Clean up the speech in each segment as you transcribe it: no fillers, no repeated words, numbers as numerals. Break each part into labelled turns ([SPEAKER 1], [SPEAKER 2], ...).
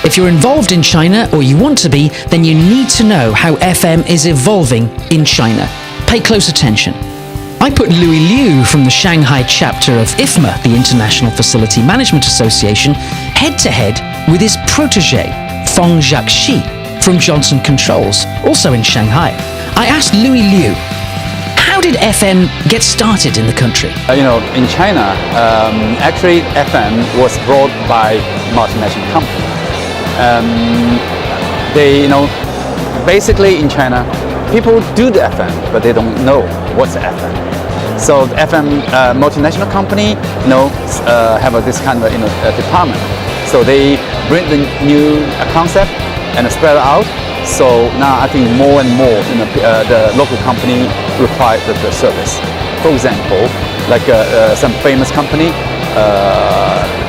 [SPEAKER 1] If you're involved in China, or you want to be, then you need to know how FM is evolving in China. Pay close attention. I put Louis Liu from the Shanghai chapter of IFMA, the International Facility Management Association, head-to-head with his protege, Feng Jiaxi, from Johnson Controls, also in Shanghai. I asked Louis Liu, how did FM get started in the country?
[SPEAKER 2] In China, actually FM was brought by multinational company. Basically in China, people do the FM, but they don't know what's FM. So the FM multinational company, have this kind of department. So they bring the new concept and spread it out. So now I think more and more, the local company require the service. For example, like some famous company,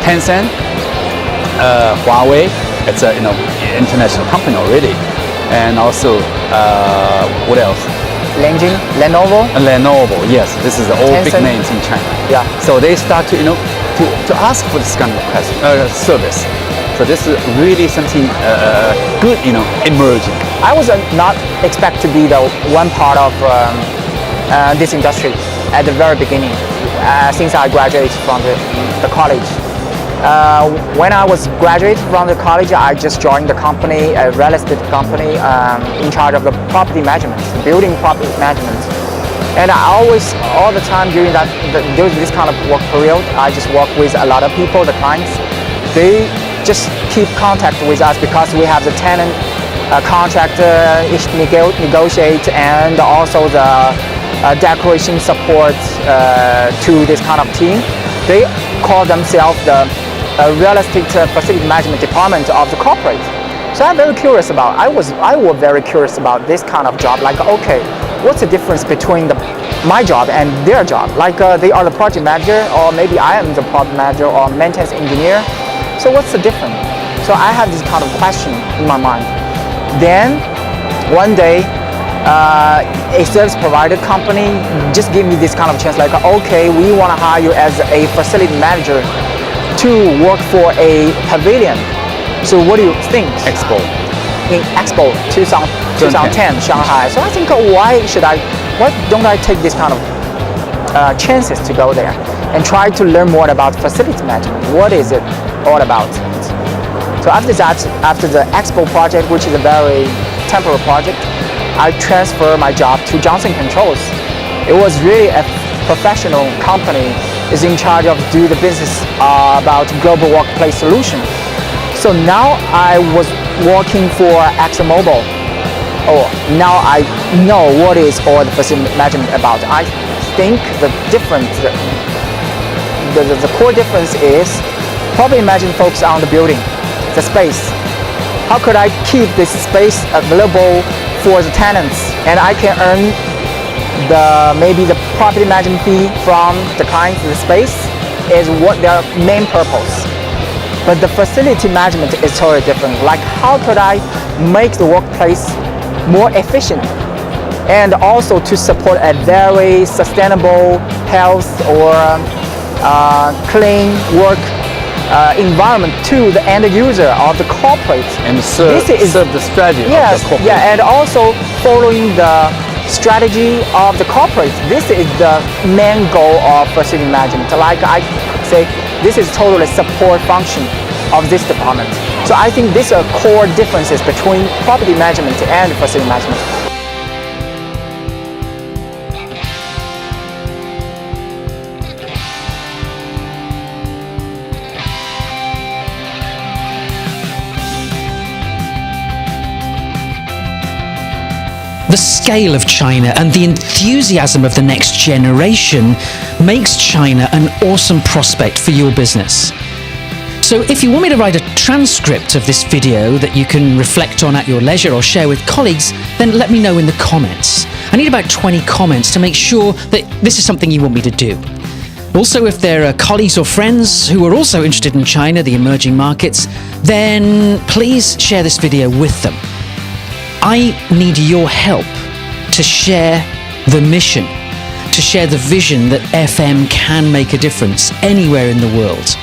[SPEAKER 2] Tencent, Huawei. It's an international company already, and also what else?
[SPEAKER 3] Lenovo.
[SPEAKER 2] Lenovo, yes. This is all big
[SPEAKER 3] Tencent.
[SPEAKER 2] names in China.
[SPEAKER 3] Yeah.
[SPEAKER 2] So they start to to ask for this kind of service. So this is really something good, emerging.
[SPEAKER 3] I was not expect to be the one part of this industry at the very beginning, since I graduated from the college. When I was graduated from the college, I just joined the company, a real estate company, in charge of the property management, building property management. And I always, all the time during this kind of work period, I just work with a lot of people, the clients. They just keep contact with us because we have the tenant contract negotiate, and also the decoration support to this kind of team. They call themselves the real estate facility management department of the corporate. So I'm very curious about. I was very curious about this kind of job. Like, okay, what's the difference between my job and their job? Like, they are the project manager, or maybe I am the project manager or maintenance engineer. So what's the difference? So I have this kind of question in my mind. Then one day, a service provider company just gave me this kind of chance. Like, okay, we want to hire you as a facility manager to work for a pavilion. So what do you think?
[SPEAKER 2] Expo.
[SPEAKER 3] In Expo 2010 Shanghai. So I think, why don't I take this kind of chances to go there and try to learn more about facility management? What is it all about? So after that, after the Expo project, which is a very temporary project, I transferred my job to Johnson Controls. It was really a professional company, is in charge of do the business about global workplace solution. So now I was working for ExxonMobil. Now I know what is all the facility management about. I think the difference, the core difference is probably imagine focus on the building, the space. How could I keep this space available for the tenants, and I can earn maybe the property management fee from the clients in the space is what their main purpose. But the facility management is totally different. Like, how could I make the workplace more efficient, and also to support a very sustainable health or clean work environment to the end user of the corporate.
[SPEAKER 2] And serve the strategy of the corporate.
[SPEAKER 3] Yeah, and also following the strategy of the corporate. This is the main goal of facility management. Like I could say, this is totally support function of this department. So I think these are core differences between property management and facility management.
[SPEAKER 1] The scale of China and the enthusiasm of the next generation makes China an awesome prospect for your business. So if you want me to write a transcript of this video that you can reflect on at your leisure or share with colleagues, then let me know in the comments. I need about 20 comments to make sure that this is something you want me to do. Also, if there are colleagues or friends who are also interested in China, the emerging markets, then please share this video with them. I need your help to share the mission, to share the vision that FM can make a difference anywhere in the world.